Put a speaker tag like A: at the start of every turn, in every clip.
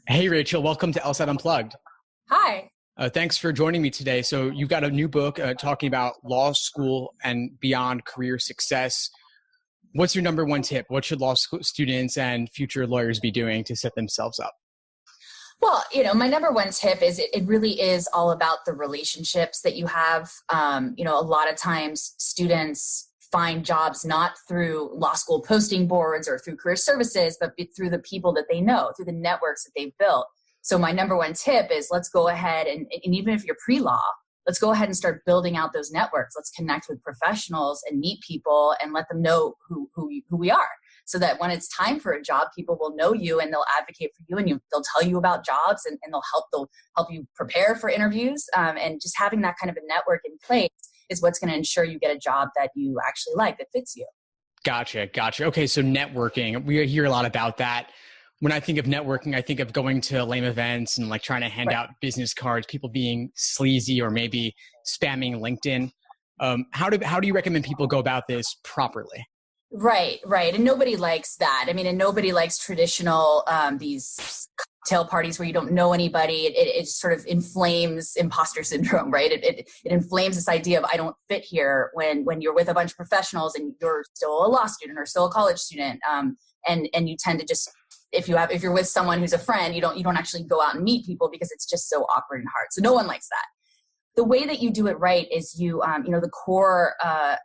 A: Hey, Rachel, welcome to LSAT Unplugged.
B: Hi.
A: Thanks for joining me today. So you've got a new book talking about law school and beyond career success. What's your number one tip? What should law school students and future lawyers be doing to set themselves up?
B: Well, my number one tip is it really is all about the relationships that you have. A lot of times students find jobs not through law school posting boards or through career services, but through the people that they know, through the networks that they've built. So my number one tip is let's go ahead and even if you're pre-law, let's go ahead and start building out those networks. Let's connect with professionals and meet people and let them know who we are. So that when it's time for a job, people will know you and they'll advocate for you, and they'll tell you about jobs and they'll help you prepare for interviews. And just having that kind of a network in place is what's going to ensure you get a job that you actually like, that fits you.
A: Gotcha. Okay, so networking, we hear a lot about that. When I think of networking, I think of going to lame events and like trying to hand out business cards, people being sleazy or maybe spamming LinkedIn. How do you recommend people go about this properly?
B: Right. And nobody likes that. And nobody likes traditional, these cocktail parties where you don't know anybody. It sort of inflames imposter syndrome, right? It inflames this idea of I don't fit here when you're with a bunch of professionals and you're still a law student or still a college student. And you tend to just, if you're with someone who's a friend, you don't actually go out and meet people because it's just so awkward and hard. So no one likes that. The way that you do it right is the core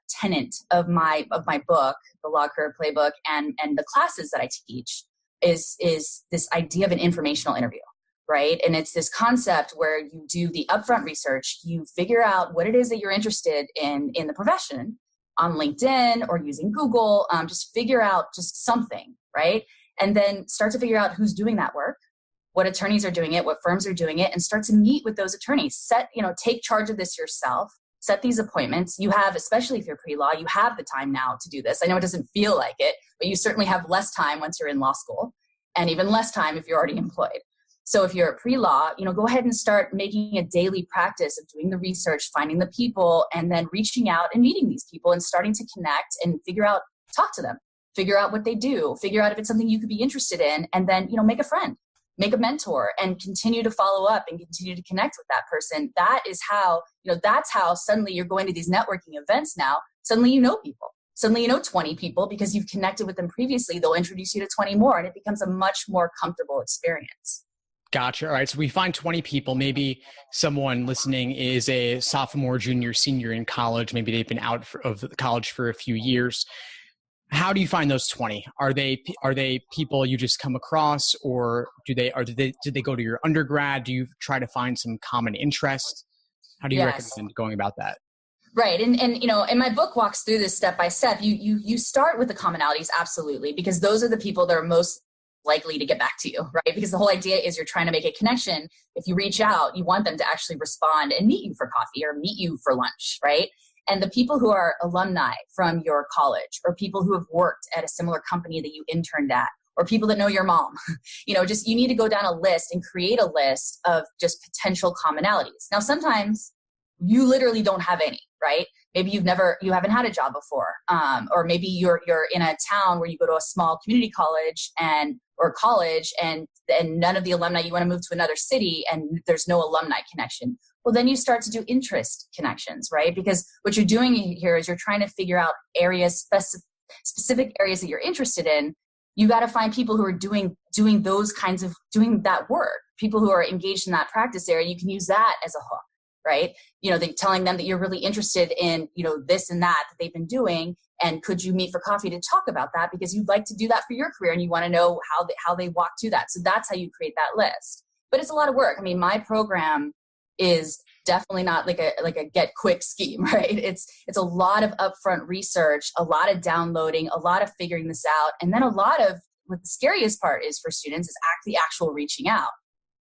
B: tenet of my book, the Law Career Playbook, and the classes that I teach is this idea of an informational interview, right? And it's this concept where you do the upfront research, you figure out what it is that you're interested in the profession on LinkedIn or using Google, just figure out just something, right? And then start to figure out who's doing that work, what attorneys are doing it, what firms are doing it, and start to meet with those attorneys. Take charge of this yourself. Set these appointments. You have, especially if you're pre-law, you have the time now to do this. I know it doesn't feel like it, but you certainly have less time once you're in law school, and even less time if you're already employed. So if you're a pre-law, go ahead and start making a daily practice of doing the research, finding the people, and then reaching out and meeting these people and starting to connect and talk to them, figure out what they do, figure out if it's something you could be interested in, and then, make a friend. Make a mentor and continue to follow up and continue to connect with that person. That is how, that's how suddenly you're going to these networking events now. Suddenly you know people. Suddenly you know 20 people because you've connected with them previously. They'll introduce you to 20 more and it becomes a much more comfortable experience.
A: Gotcha. All right. So we find 20 people. Maybe someone listening is a sophomore, junior, senior in college. Maybe they've been out of college for a few years. How do you find those 20? Are they people you just come across, or did they go to your undergrad? Do you try to find some common interest? How do you recommend going about that?
B: Right. And my book walks through this step by step. You start with the commonalities, absolutely, because those are the people that are most likely to get back to you, right? Because the whole idea is you're trying to make a connection. If you reach out, you want them to actually respond and meet you for coffee or meet you for lunch, right? And the people who are alumni from your college, or people who have worked at a similar company that you interned at, or people that know your mom, you need to go down a list and create a list of just potential commonalities. Now, sometimes you literally don't have any, right? Maybe you haven't had a job before, or maybe you're in a town where you go to a small community college or college, and none of the alumni, you want to move to another city and there's no alumni connection. Well, then you start to do interest connections, right? Because what you're doing here is you're trying to figure out specific areas that you're interested in. You got to find people who are doing that work, people who are engaged in that practice area. You can use that as a hook, right? Telling them that you're really interested in, this and that they've been doing. And could you meet for coffee to talk about that? Because you'd like to do that for your career and you want to know how they walk to that. So that's how you create that list. But it's a lot of work. My program is definitely not like a get quick scheme, right? It's a lot of upfront research, a lot of downloading, a lot of figuring this out. And then what the scariest part is for students is the actual reaching out,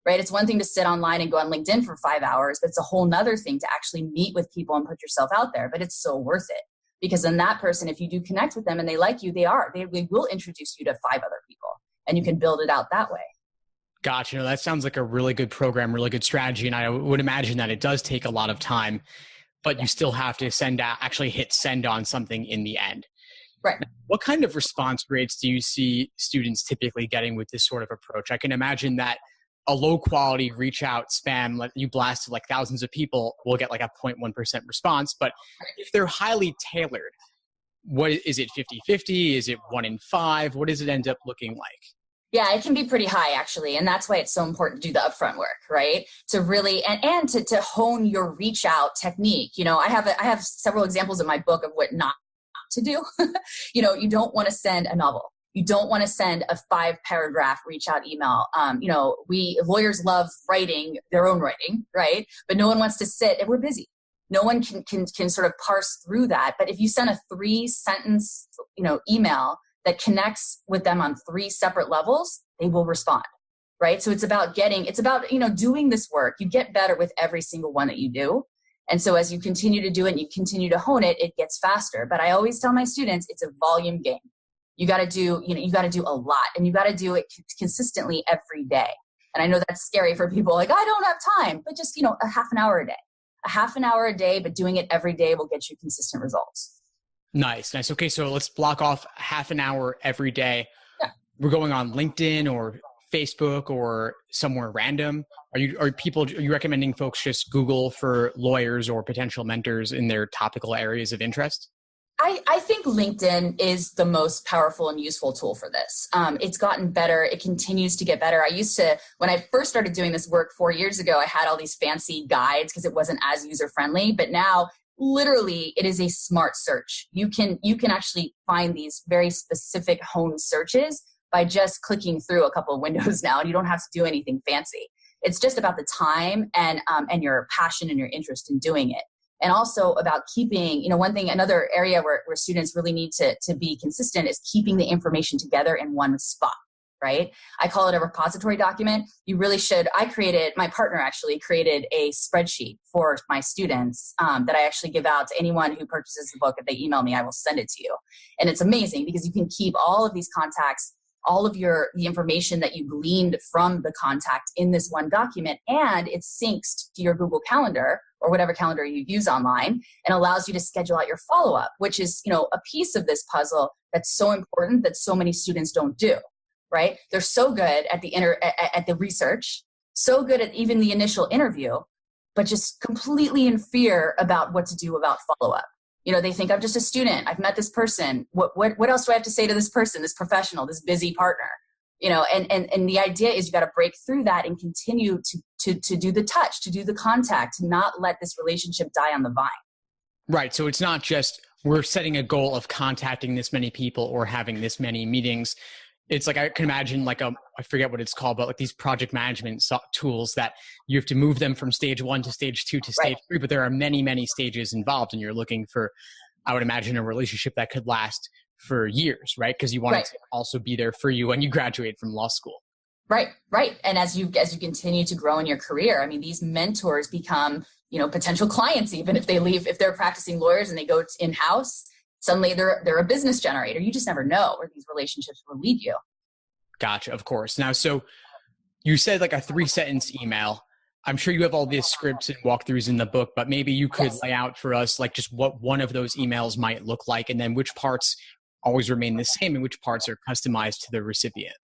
B: right? It's one thing to sit online and go on LinkedIn for 5 hours, but it's a whole nother thing to actually meet with people and put yourself out there. But it's so worth it, because then that person, if you do connect with them and they like you, they will introduce you to 5 other people, and you can build it out that way.
A: Gotcha. That sounds like a really good program, really good strategy. And I would imagine that it does take a lot of time, but you still have to actually hit send on something in the end.
B: Right.
A: What kind of response rates do you see students typically getting with this sort of approach? I can imagine that a low quality reach out spam, like you blast to like thousands of people, will get like a 0.1% response. But if they're highly tailored, what is it, 50-50? Is it 1 in 5? What does it end up looking like?
B: Yeah, it can be pretty high actually. And that's why it's so important to do the upfront work, right? To really, and to hone your reach out technique. You know, I have several examples in my book of what not to do. You know, you don't want to send a novel. You don't want to send a 5-paragraph reach out email. You know, lawyers love writing their own writing, right? But no one wants to sit, and we're busy. No one can sort of parse through that. But if you send a 3-sentence, you know, email that connects with them on 3 separate levels, they will respond, right? So it's about, you know, doing this work. You get better with every single one that you do. And so as you continue to do it and you continue to hone it, it gets faster. But I always tell my students, it's a volume game. You got to do a lot, and you got to do it consistently every day. And I know that's scary for people, like, I don't have time, but just, you know, a half an hour a day. A half an hour a day, but doing it every day will get you consistent results. Nice.
A: Okay, so let's block off half an hour every day.
B: Yeah.
A: We're going on LinkedIn or Facebook or somewhere random. Are you recommending folks just Google for lawyers or potential mentors in their topical areas of interest?
B: I think LinkedIn is the most powerful and useful tool for this. It's gotten better. It continues to get better. When I first started doing this work 4 years ago, I had all these fancy guides because it wasn't as user-friendly. But now, literally, it is a smart search. You can actually find these very specific honed searches by just clicking through a couple of windows now, and you don't have to do anything fancy. It's just about the time and your passion and your interest in doing it. And also about keeping, you know, another area where students really need to be consistent is keeping the information together in one spot, right? I call it a repository document. You really should. My partner actually created a spreadsheet for my students that I actually give out to anyone who purchases the book. If they email me, I will send it to you. And it's amazing because you can keep all of these contacts, all of the information that you gleaned from the contact in this one document, and it syncs to your Google Calendar or whatever calendar you use online, and allows you to schedule out your follow-up, which is, you know, a piece of this puzzle that's so important that so many students don't do, right? They're so good at the research, so good at even the initial interview, but just completely in fear about what to do about follow-up. You know, they think, I'm just a student. I've met this person. What else do I have to say to this person, this professional, this busy partner? You know, and the idea is you got to break through that and continue to do the touch, to do the contact, to not let this relationship die on the vine.
A: Right. So it's not just we're setting a goal of contacting this many people or having this many meetings. It's like, I can imagine like I forget what it's called, but like these project management tools that you have to move them from stage 1 to stage 2 to stage 3, but there are many, many stages involved, and you're looking for, I would imagine, a relationship that could last for years, right? Because you want it to also be there for you when you graduate from law school.
B: Right. And as you continue to grow in your career, I mean, these mentors become, you know, potential clients, even if they're practicing lawyers and they go in-house. Suddenly they're a business generator. You just never know where these relationships will lead you.
A: Gotcha. Of course. Now, so you said like a 3-sentence email. I'm sure you have all these scripts and walkthroughs in the book, but maybe you could lay out for us like just what one of those emails might look like, and then which parts always remain the same and which parts are customized to the recipient.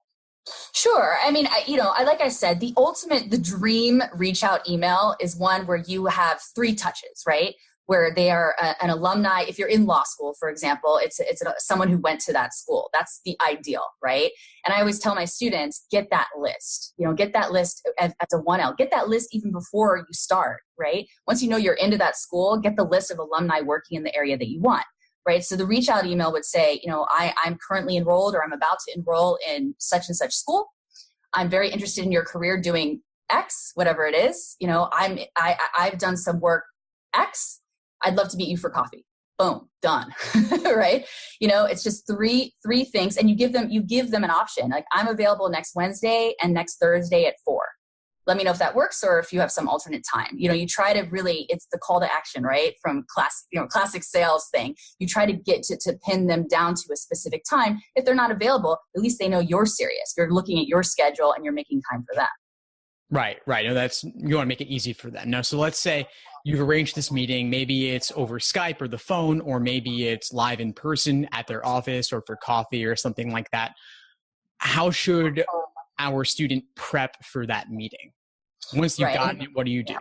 B: Sure. I mean, like I said, the dream reach out email is one where you have 3 touches, right? Where they are an alumni. If you're in law school, for example, it's someone who went to that school. That's the ideal, right? And I always tell my students, get that list. You know, get that list as a 1L. Get that list even before you start, right? Once you know you're into that school, get the list of alumni working in the area that you want, right? So the reach out email would say, you know, I'm currently enrolled, or I'm about to enroll in such and such school. I'm very interested in your career doing X, whatever it is. You know, I've done some work X. I'd love to meet you for coffee. Boom, done. Right? You know, it's just three things, and you give them an option. Like, I'm available next Wednesday and next Thursday at 4. Let me know if that works, or if you have some alternate time. You know, you try to really, it's the call to action, right? From classic sales thing. You try to get to pin them down to a specific time. If they're not available, at least they know you're serious. You're looking at your schedule and you're making time for them.
A: Right. No, you want to make it easy for them. Now, so let's say you've arranged this meeting. Maybe it's over Skype or the phone, or maybe it's live in person at their office or for coffee or something like that. How should our student prep for that meeting? Once you've gotten it, what do you do?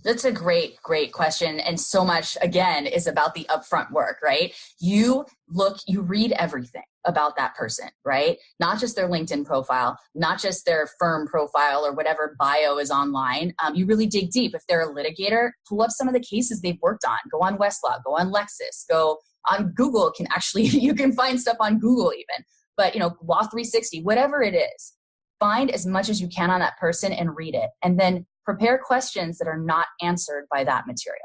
B: That's a great question. And so much, again, is about the upfront work, right? You read everything about that person, right? Not just their LinkedIn profile, not just their firm profile or whatever bio is online. You really dig deep. If they're a litigator, pull up some of the cases they've worked on. Go on Westlaw, go on Lexis, go on Google. You can find stuff on Google even. But, Law 360, whatever it is, find as much as you can on that person and read it. And then prepare questions that are not answered by that material,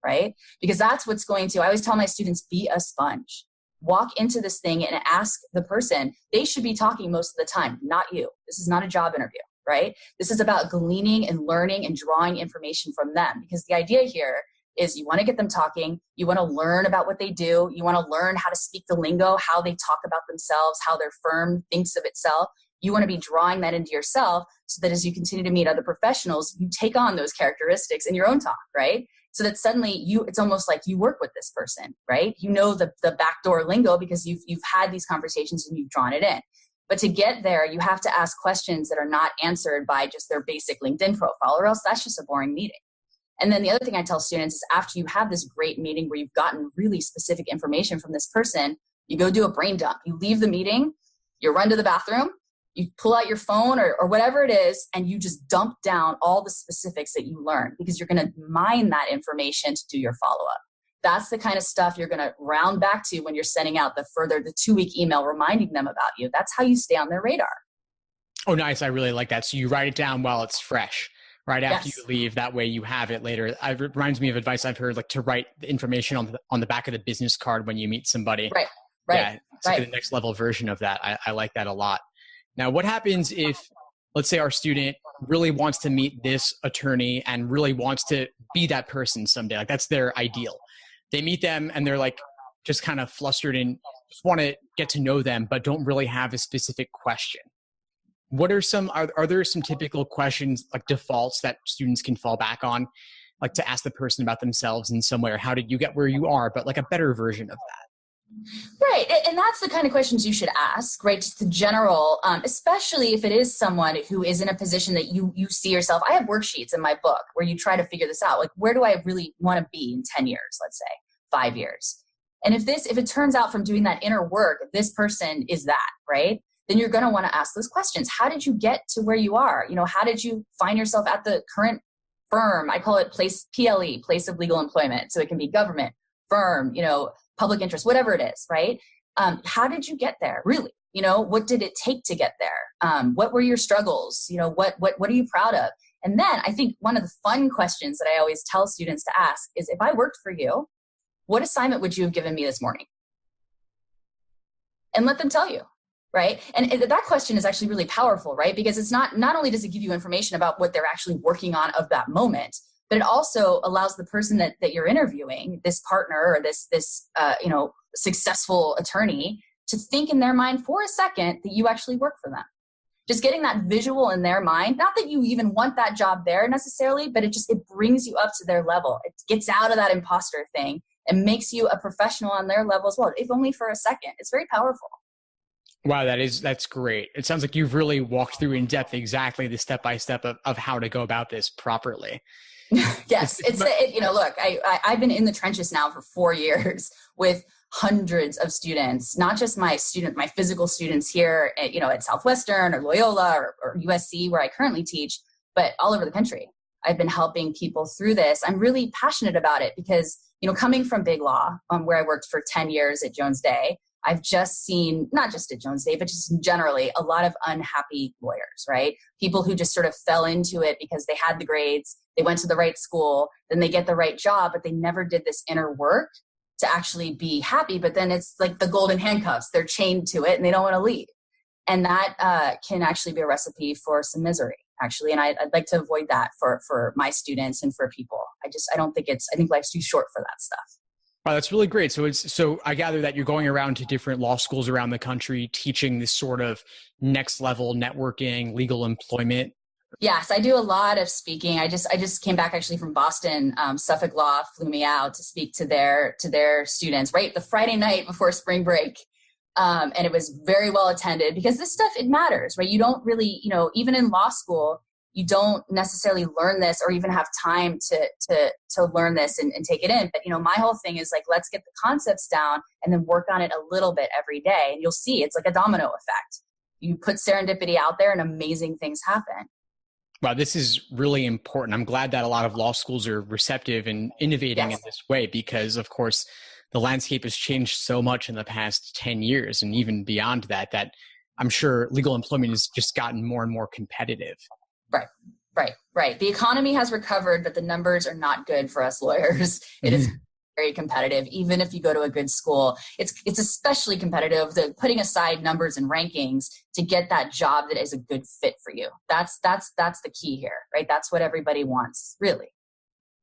B: right? Because that's what's going to, I always tell my students, be a sponge. Walk into this thing and ask the person. They should be talking most of the time, not you. This is not a job interview, right? This is about gleaning and learning and drawing information from them. Because the idea here is you want to get them talking. You want to learn about what they do. You want to learn how to speak the lingo, how they talk about themselves, how their firm thinks of itself. You want to be drawing that into yourself so that as you continue to meet other professionals, you take on those characteristics in your own talk, right? So that suddenly it's almost like you work with this person, right? You know the backdoor lingo because you've had these conversations and you've drawn it in. But to get there, you have to ask questions that are not answered by just their basic LinkedIn profile, or else that's just a boring meeting. And then the other thing I tell students is after you have this great meeting where you've gotten really specific information from this person, you go do a brain dump. You leave the meeting, you run to the bathroom, you pull out your phone or whatever it is, and you just dump down all the specifics that you learned because you're going to mine that information to do your follow-up. That's the kind of stuff you're going to round back to when you're sending out the 2-week email reminding them about you. That's how you stay on their radar.
A: Oh, nice. I really like that. So you write it down while it's fresh, right after
B: Yes.
A: you leave. That way you have it later. It reminds me of advice I've heard, like to write the information on the back of the business card when you meet somebody.
B: Right.
A: Yeah, it's like the next level version of that. I like that a lot. Now, what happens if, let's say our student really wants to meet this attorney and really wants to be that person someday? Like that's their ideal. They meet them and they're like just kind of flustered and just want to get to know them, but don't really have a specific question. What are are there some typical questions, like defaults that students can fall back on, like to ask the person about themselves in some way, or how did you get where you are, but like a better version of that?
B: Right. And that's the kind of questions you should ask, right? Just the general, especially if it is someone who is in a position that you see yourself. I have worksheets in my book where you try to figure this out. Like, where do I really want to be in 10 years, let's say, 5 years? And if it turns out from doing that inner work, this person is that, right? Then you're going to want to ask those questions. How did you get to where you are? How did you find yourself at the current firm? I call it PLE, place of legal employment. So it can be government, firm, public interest, whatever it is, right? How did you get there? Really? What did it take to get there? What were your struggles? What are you proud of? And then I think one of the fun questions that I always tell students to ask is, if I worked for you, what assignment would you have given me this morning? And let them tell you, right? And that question is actually really powerful, right? Because it's not only does it give you information about what they're actually working on of that moment, but it also allows the person that you're interviewing, this partner or this successful attorney, to think in their mind for a second that you actually work for them. Just getting that visual in their mind, not that you even want that job there necessarily, but it brings you up to their level. It gets out of that imposter thing and makes you a professional on their level as well, if only for a second. It's very powerful.
A: Wow, that's great. It sounds like you've really walked through in depth exactly the step-by-step of how to go about this properly.
B: Yes, look, I've been in the trenches now for 4 years with hundreds of students, not just my physical students here at Southwestern or Loyola or USC where I currently teach, but all over the country. I've been helping people through this. I'm really passionate about it because, coming from big law, where I worked for 10 years at Jones Day, I've just seen, not just at Jones Day, but just generally, a lot of unhappy lawyers, right? People who just sort of fell into it because they had the grades, they went to the right school, then they get the right job, but they never did this inner work to actually be happy. But then it's like the golden handcuffs. They're chained to it and they don't want to leave. And that can actually be a recipe for some misery, actually. And I'd like to avoid that for my students and for people. I think life's too short for that stuff.
A: Wow, that's really great. So I gather that you're going around to different law schools around the country, teaching this sort of next level networking, legal employment.
B: Yes, I do a lot of speaking. I just came back actually from Boston. Suffolk Law flew me out to speak to their students, right? The Friday night before spring break. And it was very well attended because this stuff, it matters, right? You don't really, even in law school, you don't necessarily learn this or even have time to learn this and take it in. But, my whole thing is like, let's get the concepts down and then work on it a little bit every day. And you'll see it's like a domino effect. You put serendipity out there and amazing things happen.
A: Wow, this is really important. I'm glad that a lot of law schools are receptive and innovating in this way because, of course, the landscape has changed so much in the past 10 years and even beyond that I'm sure legal employment has just gotten more and more competitive.
B: Right. The economy has recovered, but the numbers are not good for us lawyers. It is very competitive. Even if you go to a good school, it's especially competitive. Putting aside numbers and rankings to get that job that is a good fit for you. That's the key here, right? That's what everybody wants, really.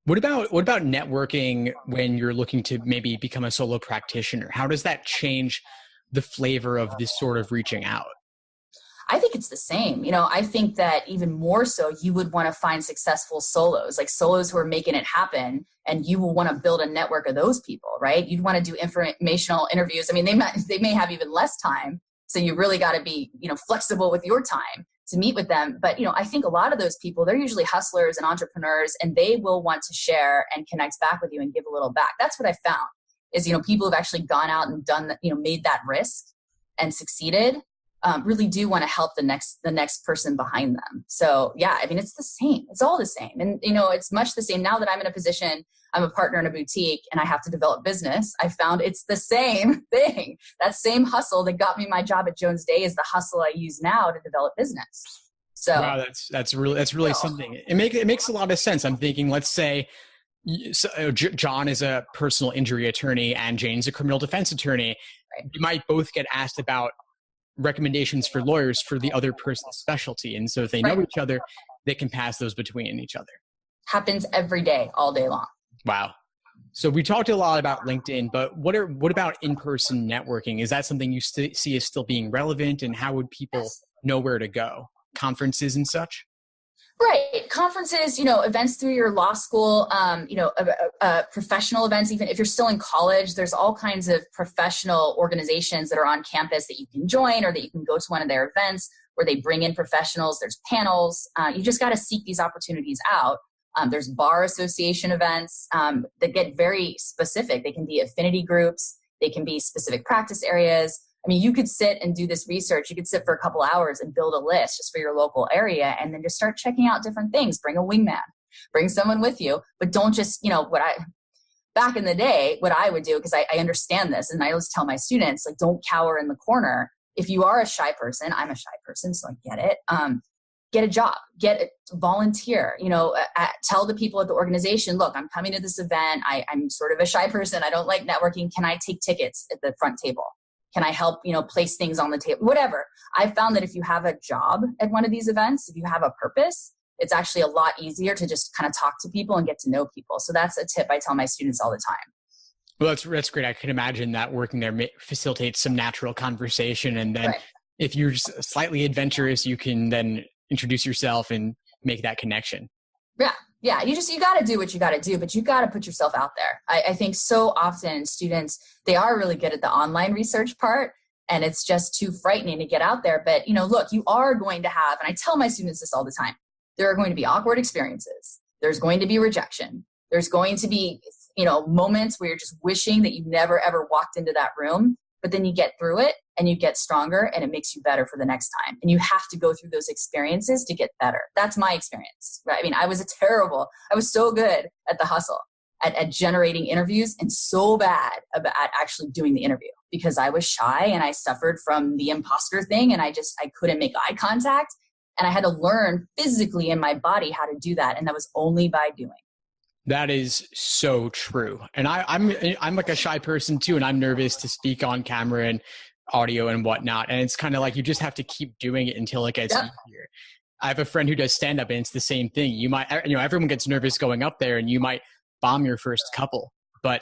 A: What about networking when you're looking to maybe become a solo practitioner? How does that change the flavor of this sort of reaching out?
B: I think it's the same. I think that even more so, you would want to find successful solos, like solos who are making it happen, and you will want to build a network of those people, right? You'd want to do informational interviews. I mean, they may have even less time, so you really got to be, flexible with your time to meet with them. But, I think a lot of those people, they're usually hustlers and entrepreneurs, and they will want to share and connect back with you and give a little back. That's what I found is, people have actually gone out and done, made that risk and succeeded. Really do want to help the next person behind them. So yeah, I mean, it's the same. It's all the same. And, it's much the same now that I'm in a position, I'm a partner in a boutique and I have to develop business. I found it's the same thing. That same hustle that got me my job at Jones Day is the hustle I use now to develop business. So
A: wow, that's really something. It makes a lot of sense. I'm thinking, let's say John is a personal injury attorney and Jane's a criminal defense attorney. Right. You might both get asked about recommendations for lawyers for the other person's specialty. And so if they know each other, they can pass those between each other.
B: Happens every day, all day long.
A: Wow. So we talked a lot about LinkedIn, but what about in-person networking? Is that something you see as still being relevant, and how would people know where to go? Conferences and such?
B: Right. Conferences, events through your law school, professional events. Even if you're still in college, there's all kinds of professional organizations that are on campus that you can join, or that you can go to one of their events where they bring in professionals. There's panels. You just got to seek these opportunities out. There's bar association events that get very specific. They can be affinity groups. They can be specific practice areas. I mean, you could sit and do this research. You could sit for a couple hours and build a list just for your local area, and then just start checking out different things. Bring a wingman, bring someone with you, but don't just, back in the day, what I would do, because I understand this, and I always tell my students, like, don't cower in the corner. If you are a shy person, I'm a shy person, so I get it. Get a job, volunteer, tell the people at the organization, look, I'm coming to this event. I'm sort of a shy person. I don't like networking. Can I take tickets at the front table? Can I help, place things on the table? Whatever. I found that if you have a job at one of these events, if you have a purpose, it's actually a lot easier to just kind of talk to people and get to know people. So that's a tip I tell my students all the time.
A: Well, that's great. I can imagine that working there facilitates some natural conversation. And then if you're slightly adventurous, you can then introduce yourself and make that connection.
B: Yeah. You got to do what you got to do, but you got to put yourself out there. I think so often students, they are really good at the online research part, and it's just too frightening to get out there. But, look, you are going to have, and I tell my students this all the time, there are going to be awkward experiences. There's going to be rejection. There's going to be, moments where you're just wishing that you never, ever walked into that room, but then you get through it and you get stronger, and it makes you better for the next time. And you have to go through those experiences to get better. That's my experience, right? I mean, I was so good at the hustle, at generating interviews, and so bad at actually doing the interview because I was shy and I suffered from the imposter thing, and I couldn't make eye contact. And I had to learn physically in my body how to do that. And that was only by doing.
A: That is so true. And I'm like a shy person too, and I'm nervous to speak on camera and audio and whatnot. And it's kind of like you just have to keep doing it until it gets easier. I have a friend who does stand up, and it's the same thing. You might, everyone gets nervous going up there, and you might bomb your first couple, but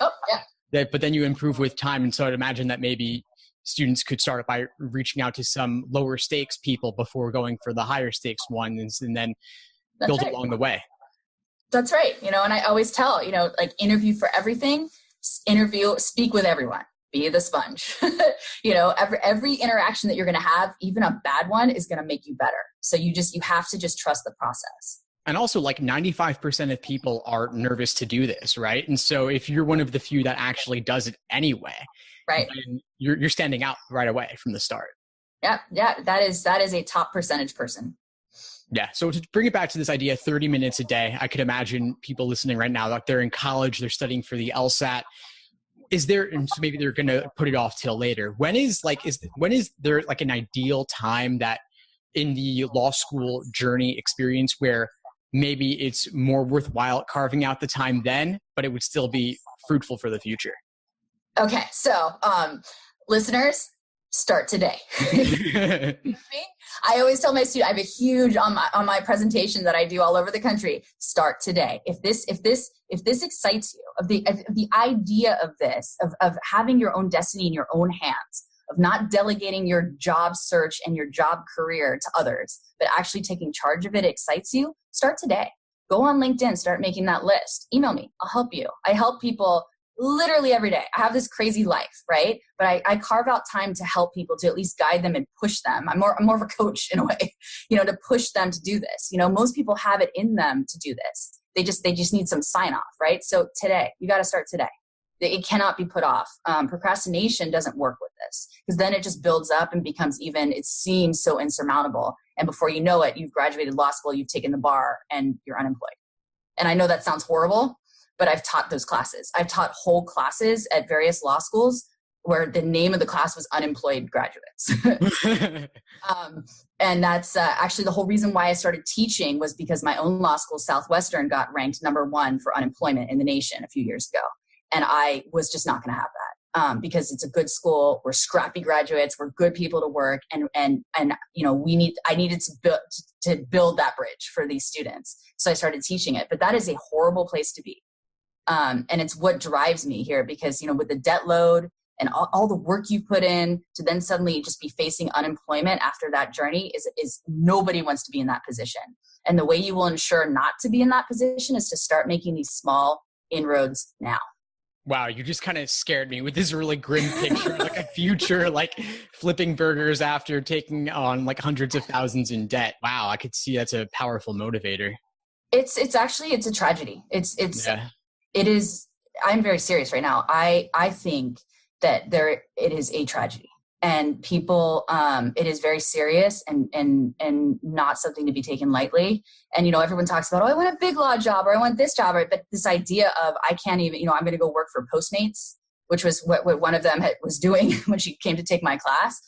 A: then you improve with time. And so I'd imagine that maybe students could start by reaching out to some lower stakes people before going for the higher stakes ones, and then build along the way.
B: That's right. And I always tell, like, interview for everything, speak with everyone. be the sponge. Every interaction that you're going to have, even a bad one, is going to make you better. So you have to just trust the process.
A: And also, like 95% of people are nervous to do this, right? And so if you're one of the few that actually does it anyway,
B: right,
A: then you're standing out right away from the start.
B: Yeah, that is a top percentage person.
A: Yeah. So to bring it back to this idea, 30 minutes a day, I could imagine people listening right now, like they're in college, they're studying for the LSAT. And so maybe they're going to put it off till later. When is there like an ideal time that in the law school journey experience where maybe it's more worthwhile carving out the time then, but it would still be fruitful for the future?
B: Okay. So, listeners, start today. I always tell my students, I have a huge on my presentation that I do all over the country. Start today. If this excites you, of the idea of this, of having your own destiny in your own hands, of not delegating your job search and your job career to others, but actually taking charge of it, excites you, start today. Go on LinkedIn, start making that list. Email me. I'll help you. I help people literally every day. I have this crazy life, right? But I carve out time to help people, to at least guide them and push them. I'm more of a coach in a way, to push them to do this. Most people have it in them to do this. They just need some sign off, right? So today, you got to start today. It cannot be put off. Procrastination doesn't work with this, because then it just builds up and becomes it seems so insurmountable. And before you know it, you've graduated law school, you've taken the bar, and you're unemployed. And I know that sounds horrible, but I've taught those classes. I've taught whole classes at various law schools where the name of the class was unemployed graduates. And that's actually the whole reason why I started teaching, was because my own law school, Southwestern, got ranked #1 for unemployment in the nation a few years ago. And I was just not going to have that because it's a good school. We're scrappy graduates. We're good people to work. And I needed to build that bridge for these students. So I started teaching it. But that is a horrible place to be. And it's what drives me here, because, with the debt load and all the work you put in, to then suddenly just be facing unemployment after that journey is nobody wants to be in that position. And the way you will ensure not to be in that position is to start making these small inroads now.
A: Wow, you just kind of scared me with this really grim picture, like a future, like flipping burgers after taking on like hundreds of thousands in debt. Wow, I could see that's a powerful motivator.
B: It's a tragedy. It is. I'm very serious right now. I think that it is a tragedy, and people, it is very serious and not something to be taken lightly. And, everyone talks about, I want a big law job, or I want this job, right? But this idea of, I can't even, I'm going to go work for Postmates, which was what one of them was doing when she came to take my class.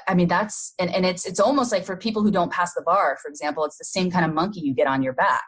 B: I mean, that's, and it's almost like for people who don't pass the bar, for example, it's the same kind of monkey you get on your back.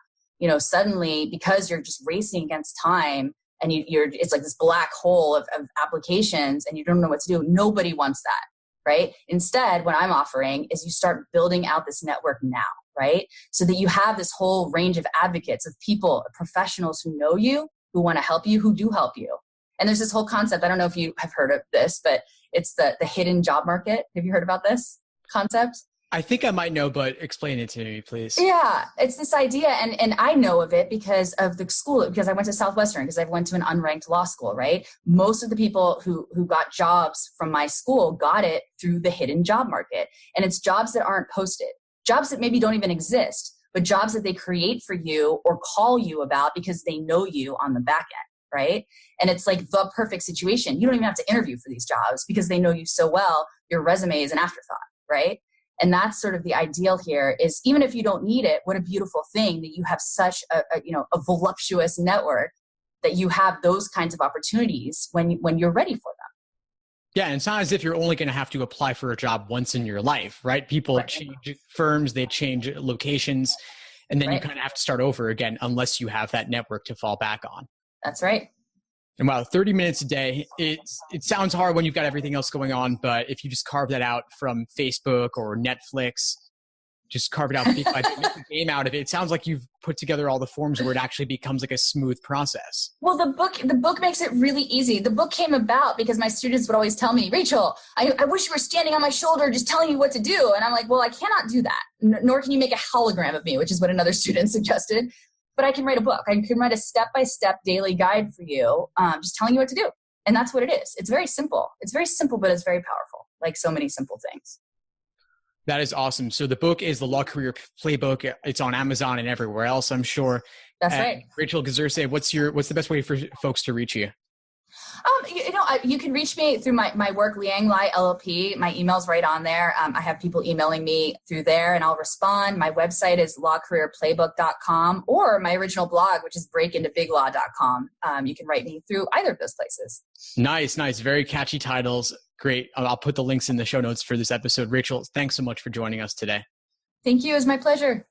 B: Suddenly, because you're just racing against time, and it's like this black hole of applications, and you don't know what to do. Nobody wants that, right? Instead, what I'm offering is you start building out this network now, right? So that you have this whole range of advocates, of people, professionals who know you, who want to help you, who do help you. And there's this whole concept, I don't know if you have heard of this, but it's the hidden job market. Have you heard about this concept?
A: I think I might know, but explain it to me, please.
B: Yeah, it's this idea, and I know of it because of the school, because I went to Southwestern, because I went to an unranked law school, right? Most of the people who got jobs from my school got it through the hidden job market. And it's jobs that aren't posted, jobs that maybe don't even exist, but jobs that they create for you or call you about because they know you on the back end, right? And it's like the perfect situation. You don't even have to interview for these jobs because they know you so well, your resume is an afterthought, right? And that's sort of the ideal here, is even if you don't need it, what a beautiful thing that you have such a voluptuous network, that you have those kinds of opportunities when you're ready for them.
A: Yeah, and it's not as if you're only going to have to apply for a job once in your life, right? People change firms, they change locations, and then you kind of have to start over again unless you have that network to fall back on.
B: That's right.
A: And wow, 30 minutes a day, it sounds hard when you've got everything else going on, but if you just carve that out from Facebook or Netflix, just carve it out, make the game out of it. It sounds like you've put together all the forms where it actually becomes like a smooth process.
B: Well, the book makes it really easy. The book came about because my students would always tell me, Rachel, I wish you were standing on my shoulder just telling me what to do. And I'm like, well, I cannot do that. Nor can you make a hologram of me, which is what another student suggested. But I can write a book. I can write a step-by-step daily guide for you, just telling you what to do. And that's what it is. It's very simple. It's very simple, but it's very powerful, like so many simple things.
A: That is awesome. So the book is The Law Career Playbook. It's on Amazon and everywhere else, I'm sure.
B: That's right.
A: Rachel Gezerseh, what's the best way for folks to reach you?
B: You can reach me through my work, Liang Lai LLP. My email's right on there. I have people emailing me through there and I'll respond. My website is lawcareerplaybook.com, or my original blog, which is breakintobiglaw.com. You can write me through either of those places.
A: Nice. Very catchy titles. Great. I'll put the links in the show notes for this episode. Rachel, thanks so much for joining us today.
B: Thank you. It was my pleasure.